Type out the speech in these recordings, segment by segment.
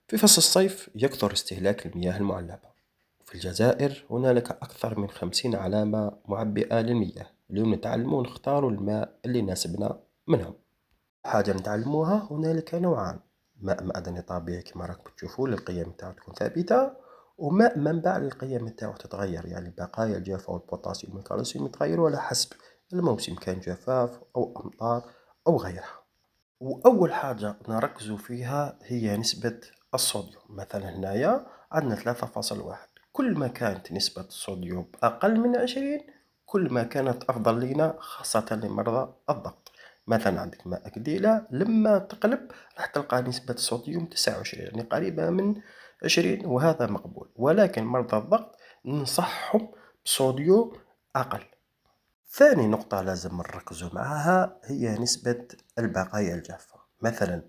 في فصل الصيف يكثر استهلاك المياه المعلبة. في الجزائر هنالك أكثر من 50 علامة معبئة للمياه. اليوم نتعلم ونختار الماء اللي يناسبنا منهم. حاجة نتعلموها هنالك نوعان: ماء معدني طبيعي كما راكم تشوفوا للقيم تاعو تكون ثابتة، وماء منبع للقيم تاعو تتغير، يعني بقايا الجافة والبوتاسيوم والكالسيوم يتغيروا على حسب الموسم، كان جفاف أو أمطار أو غيرها. وأول حاجة نركزوا فيها هي نسبة الصوديوم. مثلا هنايا عندنا 3.1، كل ما كانت نسبة الصوديوم أقل من 20 كل ما كانت أفضل لنا، خاصة لمرضى الضغط. مثلا عندك ماء أكديلة لما تقلب راح تلقى نسبة الصوديوم 29، يعني قريبة من 20، وهذا مقبول. ولكن مرضى الضغط ننصحهم بصوديوم أقل. ثاني نقطة لازم نركزوا معها هي نسبة البقايا الجافة. مثلا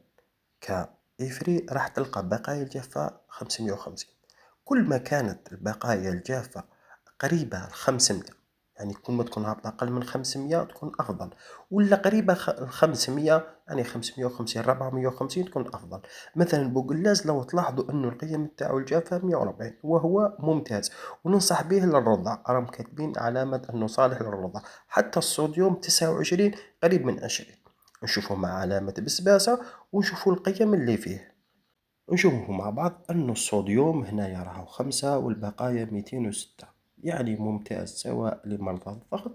كإفري راح تلقى بقايا الجافة 550. كل ما كانت البقايا الجافة قريبة ل 500، يعني كل ما تكون هابطة أقل من 500 تكون أفضل، ولا قريبة ل 500 يعني 550 450 تكون أفضل. مثلا بوغلاز لو تلاحظوا أنه القيم تاعو الجافة 140 وهو ممتاز، وننصح به للرضع، راهم كاتبين علامة أنه صالح للرضع. حتى الصوديوم 29 قريب من 20. نشوفوا مع علامة بسباسة ونشوفوا القيم اللي فيه. نشوفوا مع بعض أن الصوديوم هنا راهو 5 والبقايا 206، يعني ممتاز سواء لمرضى الضغط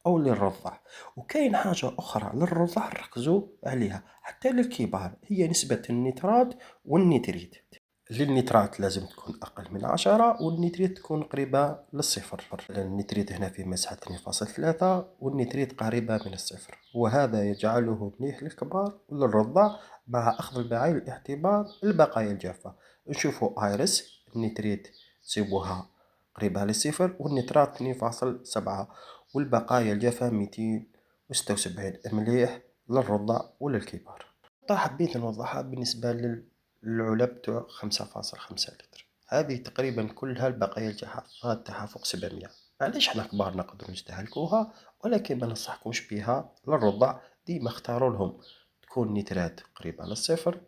أو للرضع. وكاين حاجة أخرى للرضع ركزوا عليها حتى للكبار، هي نسبة النترات والنتريت. للنترات لازم تكون أقل من 10، والنتريت تكون قريبة للصفر. لأن النتريت هنا في مسحة 2.3 والنتريت قريبة من الصفر، وهذا يجعله مليح للكبار وللرضع، مع أخذ بعين الاعتبار البقايا الجافة. نشوفوا آيرس النتريت سيبوها قريبة للصفر، والنترات 2.7، والبقايا الجافة 276، مليح للرضع وللكبار. نقطة حبيت نوضحها بالنسبة للعلب تاع 5.5 لتر، هذه تقريبا كلها البقايا الجافة تاعها فوق 700. معليش حنا كبار نقدروا نستهلكوها، ولكن ما ننصحكمش بها للرضع. ديما اختاروا لهم تكون نترات قريبة للصفر،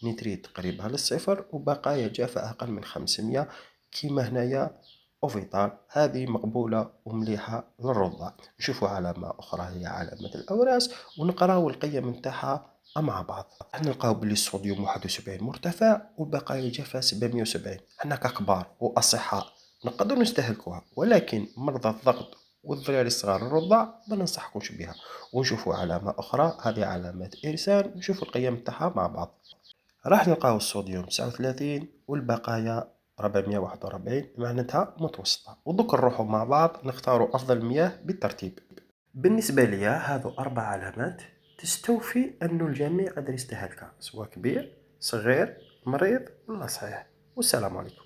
نتريت قريبة للصفر، وبقايا جافة أقل من 500 كيما هنايا أوفيتال، هذه مقبولة ومليحة للرضع. نشوفوا علامة أخرى هي علامة الأوراس، ونقراو القيم نتاعها مع بعض. راح نلقاو بلي الصوديوم 71 مرتفع وبقايا الجافة 770. حنا ككبار وأصحاء نقدر نستهلكوها، ولكن مرضى الضغط والذراري الصغار الرضع ما ننصحكمش بها. ونشوفوا علامة أخرى هذه علامة إرسال، نشوفوا القيم تاعها مع بعض. راح نلقاو الصوديوم 39 والبقايا 441، معناتها متوسطة. ودوك نروحوا مع بعض نختاروا أفضل مياه بالترتيب. بالنسبة لي هذو 4 علامات تستوفي أنه الجميع قدر يستهلكها، سواء كبير صغير مريض ولا صحيح. والسلام عليكم.